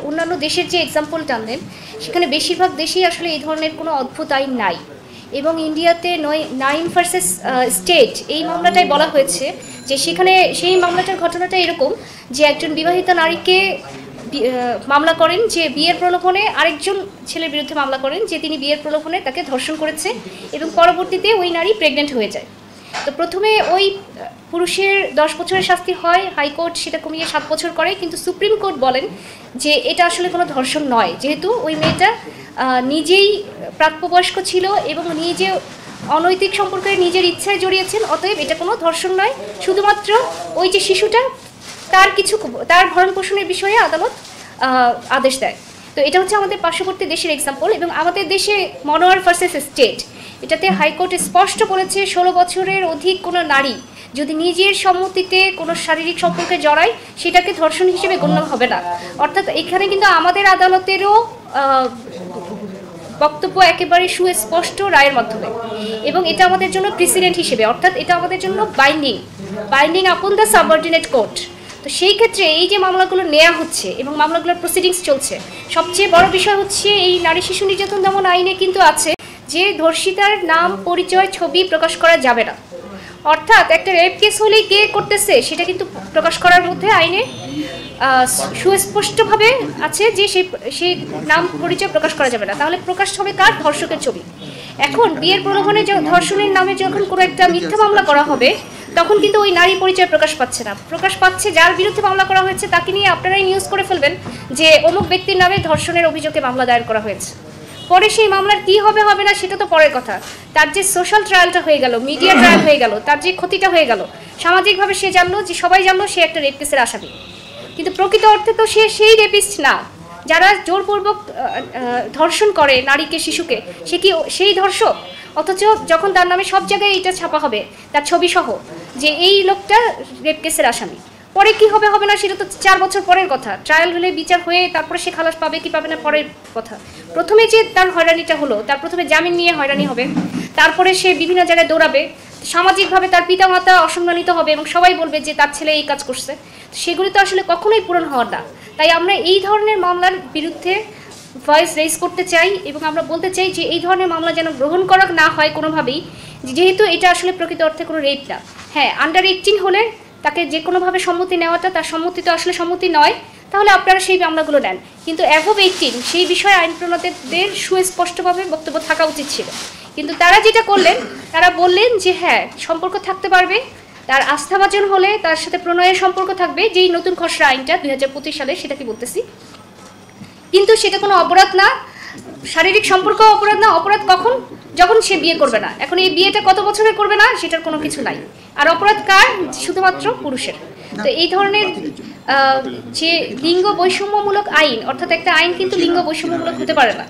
অন্যান্য দেশের যে এক্সাম্পল টানলেন সেখানে বেশিরভাগ দেশেই আসলে এই ধরনের কোনো অদ্ভুত আইন নাই এবং ইন্ডিয়াতে নাইম ভার্সেস স্টেট এই মামলাটাই বলা হয়েছে যে সেখানে সেই মামলাটার ঘটনাটা এরকম যে একজন বিবাহিত নারীকে মামলা করেন যে বিয়ের প্রলোভনে আরেকজন ছেলের বিরুদ্ধে মামলা করেন যে তিনি বিয়ের প্রলোভনে তাকে ধর্ষণ করেছে এবং পরবর্তীতে ওই নারী প্রেগনেন্ট হয়ে যায়। তো প্রথমে ওই পুরুষের 10 বছরের শাস্তি হয়, হাইকোর্ট সেটা কমিয়ে 7 বছর করে, কিন্তু সুপ্রিম কোর্ট বলেন যে এটা আসলে কোনো ধর্ষণ নয়, যেহেতু ওই মেয়েটা নিজেই প্রাপ্তবয়স্ক ছিল এবং নিজে অনৈতিক সম্পর্কে নিজের ইচ্ছায় জড়িয়েছেন, অতএব এটা কোনো ধর্ষণ নয়, শুধুমাত্র ওই যে শিশুটা তার ভরণ পোষণের বিষয়ে আদালত আদেশ দেয়। তো এটা হচ্ছে আমাদের পার্শ্ববর্তী দেশের এক্সাম্পল। এবং আমাদের দেশে মনোয়ার ভার্সেস স্টেট, এটাতে হাইকোর্ট স্পষ্ট বলেছে 16 বছরের অধিক কোনো নারী যদি নিজের সম্মতিতে কোনো শারীরিক সম্পর্কে জড়ায় সেটাকে ধর্ষণ হিসেবে গণ্য হবে না। অর্থাৎ এখানে কিন্তু আমাদের আদালতেরও বক্তব্য একেবারে সুস্পষ্ট রায়ের মাধ্যমে, এবং এটা আমাদের জন্য প্রেসিডেন্ট হিসেবে, অর্থাৎ এটা আমাদের জন্য binding upon the subordinate court. তো সেই ক্ষেত্রে এই যে মামলাগুলো নেওয়া হচ্ছে এবং মামলাগুলোর প্রসিডিংস চলছে, সবচেয়ে বড় বিষয় হচ্ছে এই নারী শিশু নির্যাতন দমন আইনে কিন্তু আছে যে ধর্ষিতার নাম, পরিচয়, ছবি প্রকাশ করা যাবে না। অর্থাৎ একটা রেপ কেস হলেই কে করতেছে সেটা কিন্তু প্রকাশ করার মধ্যে আইনে সুস্পষ্টভাবে আছে যে সেই নাম, পরিচয় প্রকাশ করা যাবে না। তাহলে প্রকাশ হবে কার? ধর্ষকের ছবি। এখন বিয়ের প্রলোভনে ধর্ষণের নামে যখন কোনো একটা মিথ্যা মামলা করা হবে তখন কিন্তু ওই নারী পরিচয় প্রকাশ পাচ্ছে না, প্রকাশ পাচ্ছে যার বিরুদ্ধে মামলা করা হয়েছে তাকে নিয়ে আপনারাই নিউজ করে ফেলবেন যে অমুক ব্যক্তির নামে ধর্ষণের অভিযোগে মামলা দায়ের করা হয়েছে। পরে সেই মামলার কি হবে হবে না সেটা তো পরের কথা, তার যে সোশ্যাল ট্রায়ালটা হয়ে গেল, মিডিয়া ট্রায়াল হয়ে গেল, তার যে ক্ষতিটা হয়ে গেল, সামাজিকভাবে সে জানলো যে সবাই জানলো সে একটা রেপ কেসের আসামি, কিন্তু প্রকৃত অর্থে তো সে সেই রেপিস্ট না। যারা জোরপূর্বক ধর্ষণ করে নারীকে, শিশুকে, সে কি সেই ধর্ষক? অথচ যখন তার নামে সব জায়গায় এটা ছাপা হবে তার ছবি সহ যে এই লোকটা রেপ কেসের আসামি, পরে কি হবে হবে না সেটা তো 4 বছর পরের কথা, ট্রায়াল হলে বিচার হয়ে তারপরে সে খালাস পাবে কি পাবে না পরের কথা। প্রথমে যে তার হয়রানিটা হলো, তার প্রথমে জামিন নিয়ে হয়রানি হবে, তারপরে সে বিভিন্ন জায়গায় দৌড়াবে, সামাজিকভাবে তার পিতামাতা অসম্মানিত হবে এবং সবাই বলবে যে তার ছেলে এই কাজ করছে, সেগুলি তো আসলে কখনোই পূরণ হওয়ার না। তাই আমরা এই ধরনের মামলার বিরুদ্ধে ভয়েস রেজ করতে চাই এবং আমরা বলতে চাই যে এই ধরনের মামলা যেন গ্রহণ করা না হয় কোনোভাবেই, যেহেতু এটা আসলে প্রকৃত অর্থে কোনো রেপ না। হ্যাঁ, আন্ডার 18 হলে তাকে যে কোনোভাবে সম্মতি নেওয়াটা, তার সম্মতি তো আসলে সম্মতি নয়, তাহলে আপনারা সেই মামলাগুলো নেন, কিন্তু অ্যাবভ 18 সেই বিষয়ে আইন প্রণেতাদের সুস্পষ্টভাবে বক্তব্য থাকা উচিত ছিল। কিন্তু তারা যেটা করলেন, তারা বললেন যে হ্যাঁ সম্পর্ক থাকতে পারবে, তার আস্থাভাজন হলে তার সাথে প্রণয়ের সম্পর্ক থাকবে, যেই নতুন খসড়া আইনটা 2025 সালে সেটাকে বলতেছি, কিন্তু সেটা কোনো অপরাধ না, শারীরিক সম্পর্ক অপরাধ না। অপরাধ কখন? যখন সে বিয়ে করবে না। এখন এই বিয়েটা কত বছরের করবে না সেটার কোনো কিছু নাই, আর অপরাধ কার? শুধুমাত্র পুরুষের। তো এই ধরনের যে লিঙ্গ বৈষম্যমূলক আইন, অর্থাৎ একটা আইন কিন্তু লিঙ্গ বৈষম্যমূলক হতে পারে না।